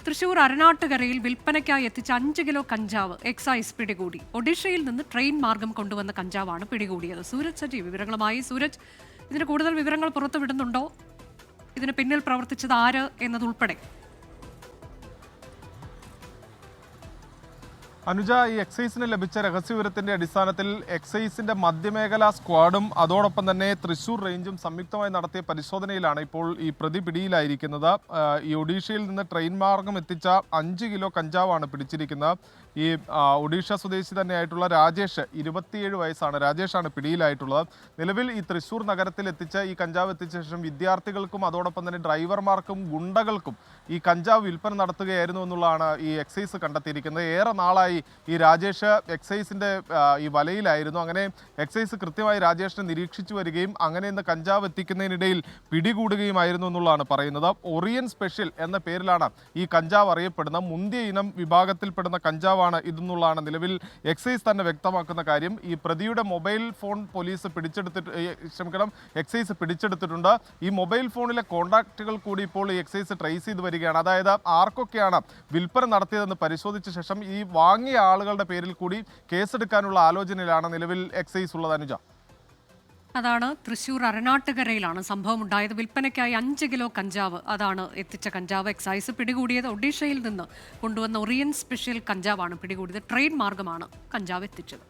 തൃശൂർ അരണാട്ടുകരയിൽ വിൽപ്പനയ്ക്കായി എത്തിച്ച 5 കിലോ കഞ്ചാവ് എക്സൈസ് പിടികൂടി. ഒഡീഷയിൽ നിന്ന് ട്രെയിൻ മാർഗം കൊണ്ടുവന്ന കഞ്ചാവാണ് പിടികൂടിയത്. സൂരജ് സജീവ് വിവരങ്ങളുമായി. സൂരജ്, ഇതിന് കൂടുതൽ വിവരങ്ങൾ പുറത്തുവിടുന്നുണ്ടോ? ഇതിന് പിന്നിൽ പ്രവർത്തിച്ചത് ആര് എന്നതുൾപ്പെടെ? അനുജ, ഈ എക്സൈസിന് ലഭിച്ച രഹസ്യവിവരത്തിന്റെ അടിസ്ഥാനത്തിൽ എക്സൈസിന്റെ മധ്യമേഖലാ സ്ക്വാഡും അതോടൊപ്പം തന്നെ തൃശൂർ റേഞ്ചും സംയുക്തമായി നടത്തിയ പരിശോധനയിലാണ് ഇപ്പോൾ ഈ പ്രതി പിടിയിലായിരിക്കുന്നത്. ഈ ഒഡീഷയിൽ നിന്ന് ട്രെയിൻ മാർഗം എത്തിച്ച 5 കിലോ കഞ്ചാവാണ് പിടിച്ചിരിക്കുന്നത്. ഈ ഒഡീഷ സ്വദേശി തന്നെയായിട്ടുള്ള രാജേഷ്, 27 വയസ്സാണ്, രാജേഷാണ് പിടിയിലായിട്ടുള്ളത്. നിലവിൽ ഈ തൃശൂർ നഗരത്തിൽ എത്തിച്ച ഈ കഞ്ചാവ് എത്തിച്ച ശേഷം വിദ്യാർത്ഥികൾക്കും അതോടൊപ്പം തന്നെ ഡ്രൈവർമാർക്കും ഗുണ്ടകൾക്കും ഈ കഞ്ചാവ് വിൽപ്പന നടത്തുകയായിരുന്നു എന്നുള്ളതാണ് ഈ എക്സൈസ് കണ്ടെത്തിയിരിക്കുന്നത്. ഏറെ നാളായി ഈ രാജേഷ് എക്സൈസിന്റെ ഈ വലയിലായിരുന്നു. അങ്ങനെ എക്സൈസ് കൃത്യമായി രാജേഷിനെ നിരീക്ഷിച്ചു വരികയും അങ്ങനെ ഇന്ന് കഞ്ചാവ് എത്തിക്കുന്നതിനിടയിൽ പിടികൂടുകയുമായിരുന്നു എന്നുള്ളതാണ് പറയുന്നത്. ഒറിയൻ സ്പെഷ്യൽ എന്ന പേരിലാണ് ഈ കഞ്ചാവ് അറിയപ്പെടുന്നത്. മുന്തിയ ഇനം വിഭാഗത്തിൽപ്പെടുന്ന കഞ്ചാവാണ് ഇതെന്നുള്ളതാണ് നിലവിൽ എക്സൈസ് തന്നെ വ്യക്തമാക്കുന്ന കാര്യം. ഈ പ്രതിയുടെ മൊബൈൽ ഫോൺ എക്സൈസ് പിടിച്ചെടുത്തിട്ടുണ്ട്. ഈ മൊബൈൽ ഫോണിലെ കോൺടാക്റ്റുകൾ കൂടി ഇപ്പോൾ ഈ എക്സൈസ് ട്രേസ് ചെയ്ത് വരികയാണ്. അതായത് ആർക്കൊക്കെയാണ് വിൽപ്പന നടത്തിയതെന്ന് പരിശോധിച്ച ശേഷം ഈ വാങ്ങിയ ആളുകളുടെ പേരിൽ കൂടി കേസെടുക്കാനുള്ള ആലോചനയിലാണ് നിലവിൽ എക്സൈസ് ഉള്ളത്. അനുജ, അതാണ് തൃശൂർ അരണാട്ടുകരയിലാണ് സംഭവം ഉണ്ടായത്. വിൽപ്പനയ്ക്കായി 5 കിലോ കഞ്ചാവ്, അതാണ് എത്തിച്ച കഞ്ചാവ് എക്സൈസ് പിടികൂടിയത്. ഒഡീഷയിൽ നിന്ന് കൊണ്ടുവന്ന ഒറിയൻ സ്പെഷ്യൽ കഞ്ചാവാണ് പിടികൂടിയത്. ട്രെയിൻ മാർഗമാണ് കഞ്ചാവ് എത്തിച്ചത്.